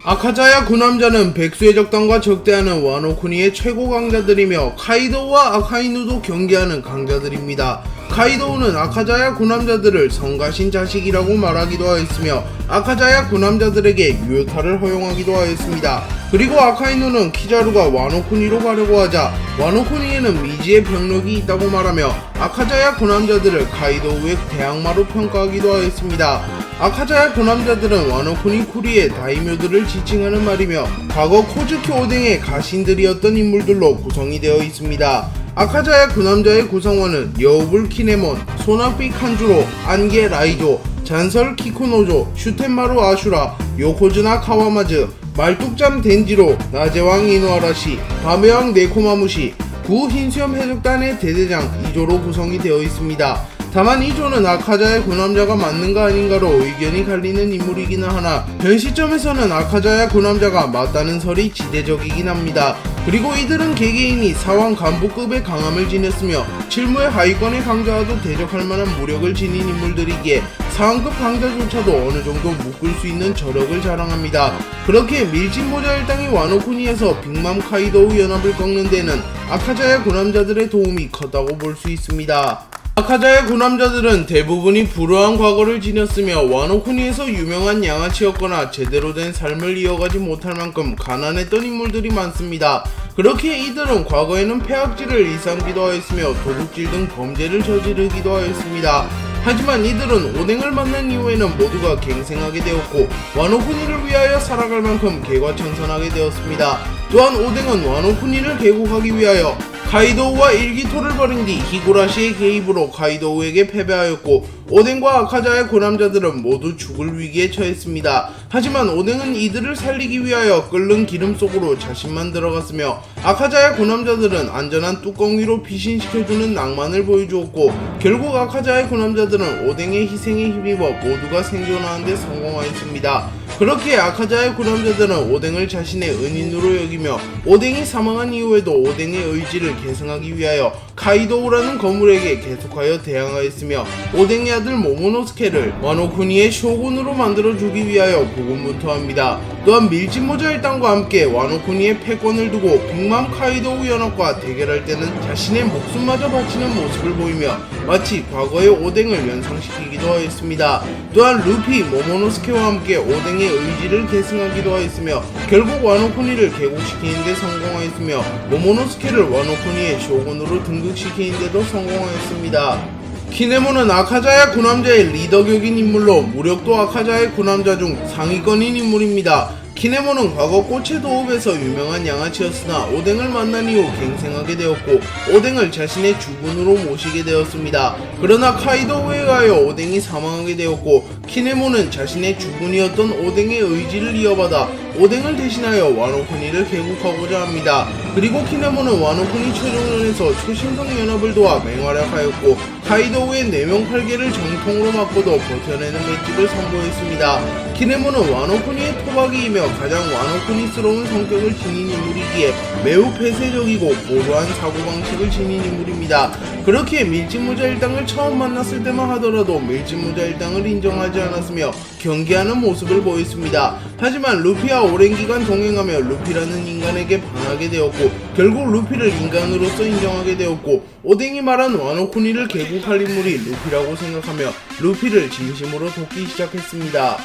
아카자야 구남자는 백수의 적당과 적대하는 와노쿠니의 최고 강자들이며 카이도우와 아카이누도 경계하는 강자들입니다. 카이도우는 아카자야 구남자들을 성가신 자식이라고 말하기도 하였으며 아카자야 구남자들에게 유효타를 허용하기도 하였습니다. 그리고 아카이누는 키자루가 와노쿠니로 가려고 하자 와노쿠니에는 미지의 병력이 있다고 말하며 아카자야 구남자들을 카이도우의 대항마로 평가하기도 하였습니다. 아카자야 구남자들은 와노쿠니 쿠리의 다이묘들을 지칭하는 말이며 과거 코즈키 오뎅의 가신들이었던 인물들로 구성이 되어 있습니다. 아카자야 구남자의 구성원은 여우불 키네몬, 소나비 칸주로, 안개 라이조, 잔설 키쿠노조, 슈텐마루 아슈라, 요코즈나 카와마즈, 말뚝잠 덴지로, 나제왕 이노아라시, 밤의왕 네코마무시, 구흰수염 해적단의 대대장 이조로 구성이 되어 있습니다. 다만 이조는 아카자야 구남자가 맞는가 아닌가로 의견이 갈리는 인물이기는 하나 현 시점에서는 아카자야 구남자가 맞다는 설이 지대적이긴 합니다. 그리고 이들은 개개인이 사왕 간부급의 강함을 지녔으며 실무의 하위권의 강자와도 대적할 만한 무력을 지닌 인물들이기에 상급 강자조차도 어느정도 묶을 수 있는 저력을 자랑합니다. 그렇게 밀진모자 일당이 와노쿠니에서 빅맘 카이도우 연합을 꺾는 데는 아카자야 구남자들의 도움이 컸다고 볼 수 있습니다. 아카자야 구남자들은 대부분이 불우한 과거를 지녔으며 와노쿠니에서 유명한 양아치였거나 제대로 된 삶을 이어가지 못할 만큼 가난했던 인물들이 많습니다. 그렇게 이들은 과거에는 폐악질을 일삼기도 하였으며 도둑질 등 범죄를 저지르기도 하였습니다. 하지만 이들은 오뎅을 만난 이후에는 모두가 갱생하게 되었고 와노쿠니를 위하여 살아갈 만큼 개과천선하게 되었습니다. 또한 오뎅은 와노쿠니를 개국하기 위하여 카이도우와 일기토를 벌인 뒤 히구라시의 개입으로 카이도우에게 패배하였고 오뎅과 아카자야 구남자들은 모두 죽을 위기에 처했습니다. 하지만 오뎅은 이들을 살리기 위하여 끓는 기름 속으로 자신만 들어갔으며 아카자야 구남자들은 안전한 뚜껑 위로 피신시켜주는 낭만을 보여주었고 결국 아카자야 구남자들은 오뎅의 희생에 힘입어 모두가 생존하는 데 성공하였습니다. 그렇게 아카자야 구남자들은 오뎅을 자신의 은인으로 여기며 오뎅이 사망한 이후에도 오뎅의 의지를 계승하기 위하여 카이도우라는 거물에게 계속하여 대항하였으며 오뎅의 아들 모모노스케를 와노쿠니의 쇼군으로 만들어주기 위하여 고군분투합니다. 또한 밀진모자 일당과 함께 와노쿠니의 패권을 두고 빅맘 카이도우 연합과 대결할 때는 자신의 목숨마저 바치는 모습을 보이며 마치 과거의 오뎅을 연상시키기도 하였습니다. 또한 루피, 모모노스케와 함께 오뎅의 의지를 계승하기도 하였으며 결국 와노쿠니를 개국시키는 데 성공하였으며 모모노스케를 와노쿠니의 쇼군으로 등극시키는 데도 성공하였습니다. 키네모는 아카자야 구남자의 리더격인 인물로 무력도 아카자야 구남자 중 상위권인 인물입니다. 키네모는 과거 꽃의 도읍에서 유명한 양아치였으나 오뎅을 만난 이후 갱생하게 되었고 오뎅을 자신의 주군으로 모시게 되었습니다. 그러나 카이도우에 의하여 오뎅이 사망하게 되었고 키네모는 자신의 주군이었던 오뎅의 의지를 이어받아 오뎅을 대신하여 와노쿠니를 개국하고자 합니다. 그리고 키네모는 와노쿠니 최종전에서 초신성 연합을 도와 맹활약하였고 카이도우의 4명 8개를 정통으로 맞고도 버텨내는 맷집을 선보였습니다. 키네모는 와노쿠니의 토박이이며 가장 와노쿠니스러운 성격을 지닌 인물이기에 매우 폐쇄적이고 고루한 사고방식을 지닌 인물입니다. 그렇게 밀진모자 일당을 처음 만났을 때만 하더라도 밀진모자 일당을 인정하지 않았으며 경계하는 모습을 보였습니다. 하지만 루피와 오랜 기간 동행하며 루피라는 인간에게 반하게 되었고 결국 루피를 인간으로서 인정하게 되었고 오뎅이 말한 와노쿠니를 개국할 인물이 루피라고 생각하며 루피를 진심으로 돕기 시작했습니다.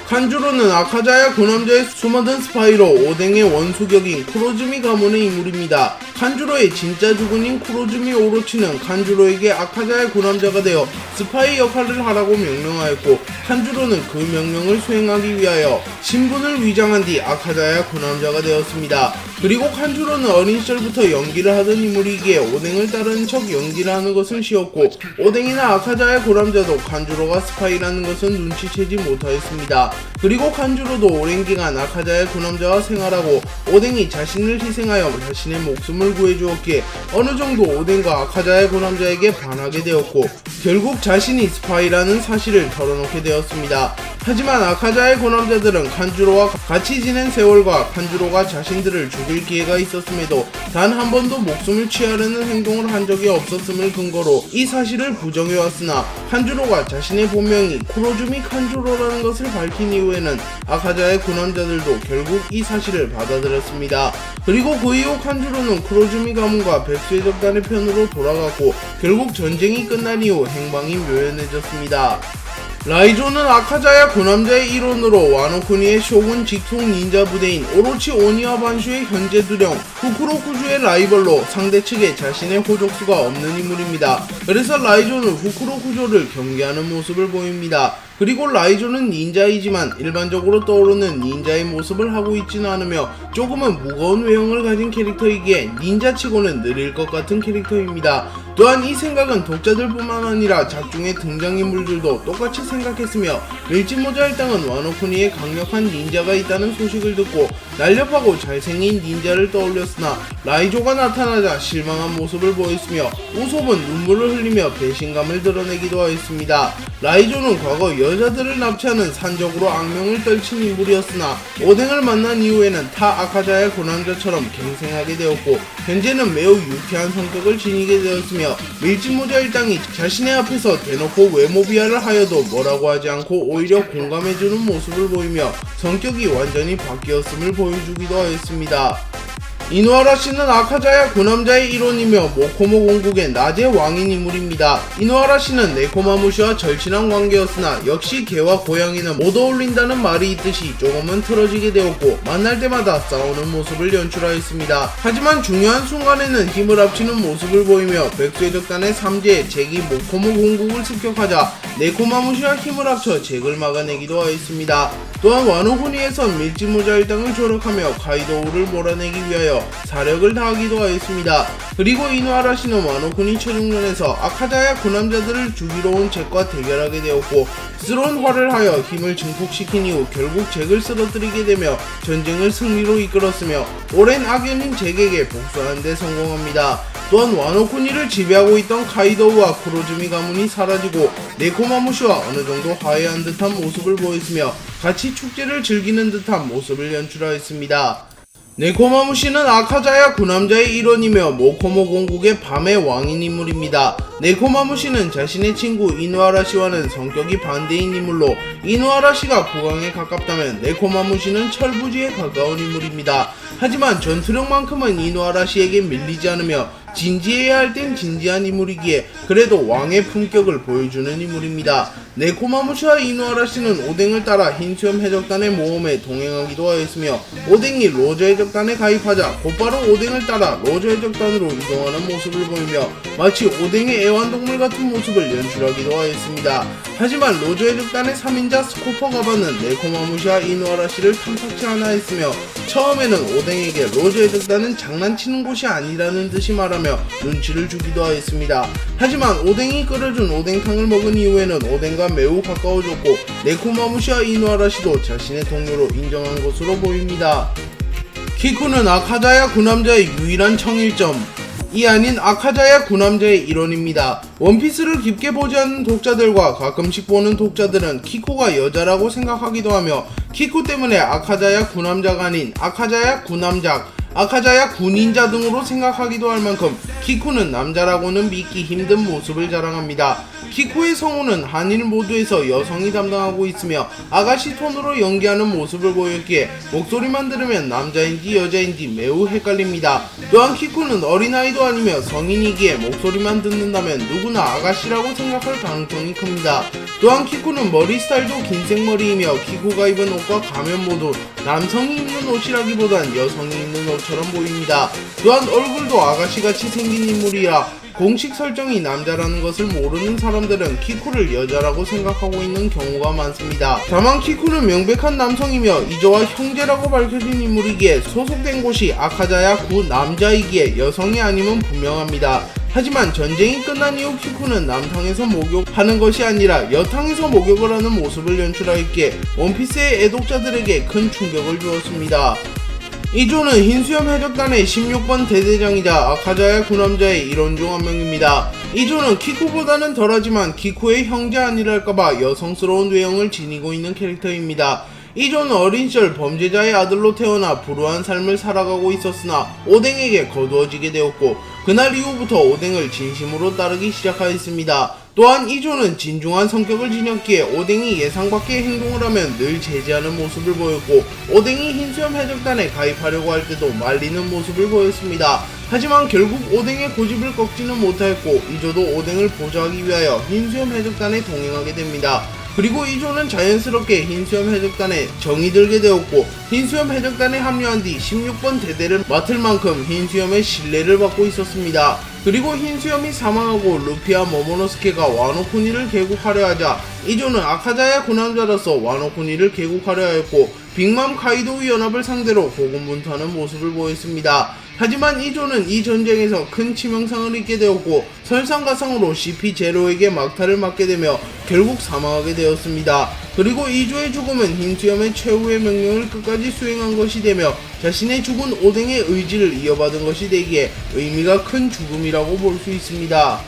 칸주로는 아카자야 구남자의 숨어든 스파이로 오뎅의 원수격인 쿠로즈미 가문의 인물입니다. 칸주로의 진짜 주군인 쿠로즈미 오로치는 칸주로에게 아카자야 구남자가 되어 스파이 역할을 하라고 명령하였고 칸주로는 그 명령을 수행하기 위하여 신분을 위장한 뒤 아카자야 구남자가 되었습니다. 그리고 칸주로는 어린 시절부터 연기를 하던 인물이기에 오뎅을 따르는 척 연기를 하는 것은 쉬웠고 오뎅이나 아카자야 구남자도 칸주로가 스파이라는 것은 눈치채지 못하였습니다. 그리고 칸주로도 오랜 기간 아카자야 구남자와 생활하고 오뎅이 자신을 희생하여 자신의 목숨을 구해주었기에 어느정도 오뎅과 아카자야 구남자에게 반하게 되었고 결국 자신이 스파이라는 사실을 털어놓게 되었습니다. 하지만 아카자야 구남자들은 칸주로와 같이 지낸 세월과 칸주로가 자신들을 죽일 기회가 있었음에도 단 한 번도 목숨을 취하려는 행동을 한 적이 없었음을 근거로 이 사실을 부정해왔으나 칸주로가 자신의 본명이 쿠로즈미 칸주로라는 것을 밝힌 밝힌 이후에는 아카자의 군함자들도 결국 이 사실을 받아들였습니다. 그리고 그 이후 칸주로는 쿠로즈미 가문과 백수의 적단의 편으로 돌아갔고 결국 전쟁이 끝난 이후 행방이 묘연해졌습니다. 라이조는 아카자야 군함자의 일원으로 와노쿠니의 쇼군 직속 닌자 부대인 오로치 오니와 반슈의 현재 두령 후쿠로쿠주의 라이벌로 상대 측에 자신의 호족수가 없는 인물입니다. 그래서 라이조는 후쿠로쿠조를 경계하는 모습을 보입니다. 그리고 라이조는 닌자이지만 일반적으로 떠오르는 닌자의 모습을 하고 있지는 않으며 조금은 무거운 외형을 가진 캐릭터이기에 닌자치고는 느릴 것 같은 캐릭터입니다. 또한 이 생각은 독자들뿐만 아니라 작중의 등장인물들도 똑같이 생각했으며 밀짚모자 일당은 와노쿠니에 강력한 닌자가 있다는 소식을 듣고 날렵하고 잘생긴 닌자를 떠올렸으나 라이조가 나타나자 실망한 모습을 보였으며 우솝은 눈물을 흘리며 배신감을 드러내기도 하였습니다. 라이조는 과거 여자들을 납치하는 산적으로 악명을 떨친 인물이었으나 오뎅을 만난 이후에는 타 아카자야 군함자처럼 갱생하게 되었고 현재는 매우 유쾌한 성격을 지니게 되었으며 밀짚모자 일당이 자신의 앞에서 대놓고 외모 비하를 하여도 뭐라고 하지 않고 오히려 공감해주는 모습을 보이며 성격이 완전히 바뀌었음을 보여주기도 하였습니다. 이누아라씨는 아카자야 군함자의 일원이며 모코모 공국의 낮의 왕인 인물입니다. 이누아라씨는 네코마무시와 절친한 관계였으나 역시 개와 고양이는 못 어울린다는 말이 있듯이 조금은 틀어지게 되었고 만날 때마다 싸우는 모습을 연출하였습니다. 하지만 중요한 순간에는 힘을 합치는 모습을 보이며 백수의 적단의 3제 잭이 모코모 공국을 습격하자 네코마무시와 힘을 합쳐 잭을 막아내기도 하였습니다. 또한 와노쿠니에선 밀짚모자 일당을 조력하며 카이도우를 몰아내기 위하여 사력을 다하기도 하였습니다. 그리고 이누아라씨는 와노쿠니 최종전에서 아카자야 군함자들을 죽이러 온 잭과 대결하게 되었고 스스로는 화를 하여 힘을 증폭시킨 이후 결국 잭을 쓰러뜨리게 되며 전쟁을 승리로 이끌었으며 오랜 악연인 잭에게 복수하는 데 성공합니다. 또한 와노쿠니를 지배하고 있던 카이도우와 쿠로즈미 가문이 사라지고 네코마무시와 어느정도 화해한 듯한 모습을 보였으며 같이 축제를 즐기는 듯한 모습을 연출하였습니다. 네코마무시는 아카자야 군함자의 일원이며 모코모 공국의 밤의 왕인 인물입니다. 네코마무시는 자신의 친구 이누아라씨와는 성격이 반대인 인물로 이누아라씨가 국왕에 가깝다면 네코마무시는 철부지에 가까운 인물입니다. 하지만 전투력만큼은 이누아라씨에게 밀리지 않으며 진지해야 할 땐 진지한 인물이기에 그래도 왕의 품격을 보여주는 인물입니다. 네코마무시와 이누아라씨는 오뎅을 따라 흰수염 해적단의 모험에 동행하기도 하였으며 오뎅이 로저 해적단에 가입하자 곧바로 오뎅을 따라 로저 해적단으로 이동하는 모습을 보이며 마치 오뎅의 애완동물 같은 모습을 연출하기도 하였습니다. 하지만 로저 해적단의 3인자 스코퍼 가바는 네코마무시와 이누아라씨를 탐탁치 않아 했으며 처음에는 오뎅에게 로저 해적단은 장난치는 곳이 아니라는 듯이 말하며 눈치를 주기도 하였습니다. 하지만 오뎅이 끓여준 오뎅탕을 먹은 이후에는 오뎅과 매우 가까워졌고 네코마무시와 이누아라씨도 자신의 동료로 인정한 것으로 보입니다. 키쿠는 아카자야 군함자의 유일한 청일점 이 아닌 아카자야 군함자의 일원입니다. 원피스를 깊게 보지 않는 독자들과 가끔씩 보는 독자들은 키쿠가 여자라고 생각하기도 하며 키쿠 때문에 아카자야 군함자가 아닌 아카자야 군함작, 아카자야 군인자 등으로 생각하기도 할 만큼 키쿠는 남자라고는 믿기 힘든 모습을 자랑합니다. 키쿠의 성우는 한일 모두에서 여성이 담당하고 있으며 아가씨 톤으로 연기하는 모습을 보였기에 목소리만 들으면 남자인지 여자인지 매우 헷갈립니다. 또한 키쿠는 어린아이도 아니며 성인이기에 목소리만 듣는다면 누구나 아가씨라고 생각할 가능성이 큽니다. 또한 키쿠는 머리 스타일도 긴 생머리이며 키쿠가 입은 옷과 가면 모두 남성이 입는 옷이라기보단 여성이 입는 옷처럼 보입니다. 또한 얼굴도 아가씨같이 생긴 인물이라 공식 설정이 남자라는 것을 모르는 사람들은 키쿠를 여자라고 생각하고 있는 경우가 많습니다. 다만 키쿠는 명백한 남성이며 이조와 형제라고 밝혀진 인물이기에 소속된 곳이 아카자야 구 남자이기에 여성이 아님은 분명합니다. 하지만 전쟁이 끝난 이후 키쿠는 남탕에서 목욕하는 것이 아니라 여탕에서 목욕을 하는 모습을 연출하였기에 원피스의 애독자들에게 큰 충격을 주었습니다. 이조는 흰수염 해적단의 16번 대대장이자 아카자야 군함자의 일원 중 한 명입니다. 이조는 키쿠보다는 덜하지만 키쿠의 형제 아니랄까봐 여성스러운 외형을 지니고 있는 캐릭터입니다. 이조는 어린 시절 범죄자의 아들로 태어나 불우한 삶을 살아가고 있었으나 오뎅에게 거두어지게 되었고 그날 이후부터 오뎅을 진심으로 따르기 시작하였습니다. 또한 이조는 진중한 성격을 지녔기에 오뎅이 예상 밖의 행동을 하면 늘 제지하는 모습을 보였고 오뎅이 흰수염 해적단에 가입하려고 할 때도 말리는 모습을 보였습니다. 하지만 결국 오뎅의 고집을 꺾지는 못하였고 이조도 오뎅을 보좌하기 위하여 흰수염 해적단에 동행하게 됩니다. 그리고 이조는 자연스럽게 흰수염 해적단에 정이 들게 되었고 흰수염 해적단에 합류한 뒤 16번 대대를 맡을 만큼 흰수염의 신뢰를 받고 있었습니다. 그리고 흰수염이 사망하고 루피와 모모노스케가 와노쿠니를 개국하려 하자 이조는 아카자야 군함자로서 와노쿠니를 개국하려 하였고 빅맘 카이도우 연합을 상대로 고군분투하는 모습을 보였습니다. 하지만 이조는 이 전쟁에서 큰 치명상을 입게 되었고 설상가상으로 CP0에게 막타를 맞게 되며 결국 사망하게 되었습니다. 그리고 이조의 죽음은 흰수염의 최후의 명령을 끝까지 수행한 것이 되며 자신의 죽은 오뎅의 의지를 이어받은 것이 되기에 의미가 큰 죽음이라고 볼 수 있습니다.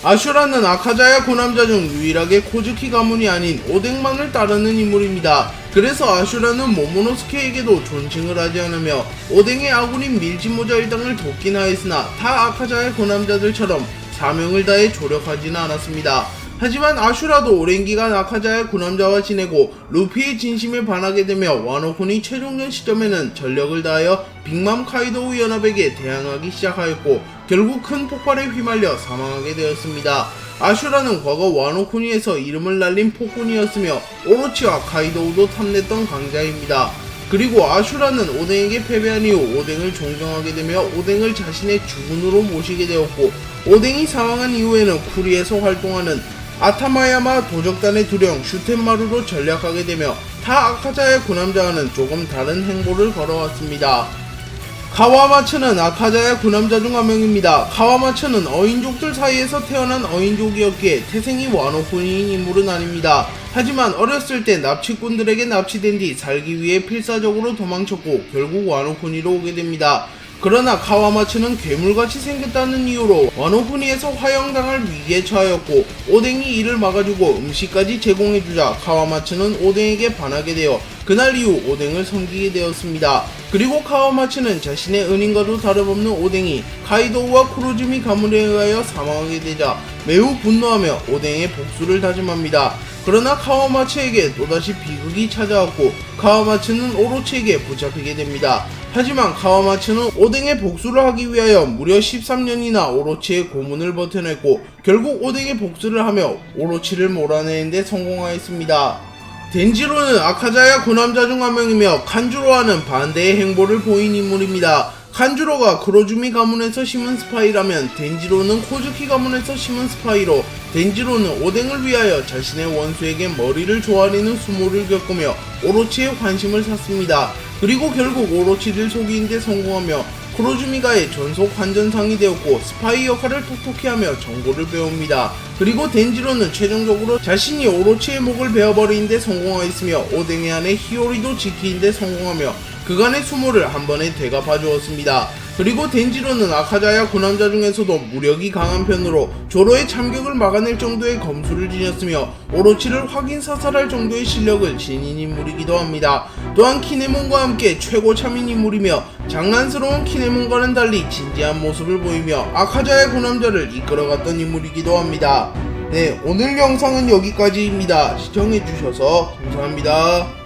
아슈라는 아카자야 고남자 중 유일하게 코즈키 가문이 아닌 오뎅만을 따르는 인물입니다. 그래서 아슈라는 모모노스케에게도 존칭을 하지 않으며 오뎅의 아군인 밀지모자 일당을 돕긴 하였으나 타 아카자야 고남자들처럼 사명을 다해 조력하지는 않았습니다. 하지만 아슈라도 오랜 기간 아카자야 고남자와 지내고 루피의 진심에 반하게 되며 와노쿠니 최종전 시점에는 전력을 다하여 빅맘 카이도우 연합에게 대항하기 시작하였고 결국 큰 폭발에 휘말려 사망하게 되었습니다. 아슈라는 과거 와노쿠니에서 이름을 날린 폭군이었으며 오로치와 카이도우도 탐냈던 강자입니다. 그리고 아슈라는 오뎅에게 패배한 이후 오뎅을 존경하게 되며 오뎅을 자신의 주군으로 모시게 되었고 오뎅이 사망한 이후에는 쿠리에서 활동하는 아타마야마 도적단의 두령 슈텐마루로 전략하게 되며 타 아카자야 군함자와는 조금 다른 행보를 걸어왔습니다. 카와마츠는 아카자야 군함자 중 한 명입니다. 카와마츠는 어인족들 사이에서 태어난 어인족이었기에 태생이 와노쿠니인 인물은 아닙니다. 하지만 어렸을 때 납치꾼들에게 납치된 뒤 살기 위해 필사적으로 도망쳤고 결국 와노쿠니로 오게 됩니다. 그러나 카와마츠는 괴물같이 생겼다는 이유로 와노쿠니에서 화형당할 위기에 처하였고 오뎅이 이를 막아주고 음식까지 제공해주자 카와마츠는 오뎅에게 반하게 되어 그날 이후 오뎅을 섬기게 되었습니다. 그리고 카와마츠는 자신의 은인과도 다름없는 오뎅이 카이도우와 쿠로즈미 가문에 의하여 사망하게 되자 매우 분노하며 오뎅의 복수를 다짐합니다. 그러나 카와마츠에게 또다시 비극이 찾아왔고 카와마츠는 오로치에게 붙잡히게 됩니다. 하지만 카와마츠는 오뎅의 복수를 하기 위하여 무려 13년이나 오로치의 고문을 버텨냈고 결국 오뎅의 복수를 하며 오로치를 몰아내는 데 성공하였습니다. 덴지로는 아카자야 군함자 중 한 명이며 칸주로와는 반대의 행보를 보인 인물입니다. 칸주로가 크로즈미 가문에서 심은 스파이라면 덴지로는 코즈키 가문에서 심은 스파이로 덴지로는 오뎅을 위하여 자신의 원수에게 머리를 조아리는 수모를 겪으며 오로치의 관심을 샀습니다. 그리고 결국 오로치를 속이는 데 성공하며 크로즈미가의 전속 환전상이 되었고 스파이 역할을 톡톡히 하며 정보를 배웁니다. 그리고 덴지로는 최종적으로 자신이 오로치의 목을 베어버리는 데 성공하였으며 오뎅의 아내 히오리도 지키는 데 성공하며 그간의 수모를 한 번에 되갚아주었습니다. 그리고 덴지로는 아카자야 군함자 중에서도 무력이 강한 편으로 조로의 참격을 막아낼 정도의 검수를 지녔으며 오로치를 확인 사살할 정도의 실력을 지닌 인물이기도 합니다. 또한 키네몬과 함께 최고 참인 인물이며 장난스러운 키네몬과는 달리 진지한 모습을 보이며 아카자야 군함자를 이끌어갔던 인물이기도 합니다. 네, 오늘 영상은 여기까지입니다. 시청해주셔서 감사합니다.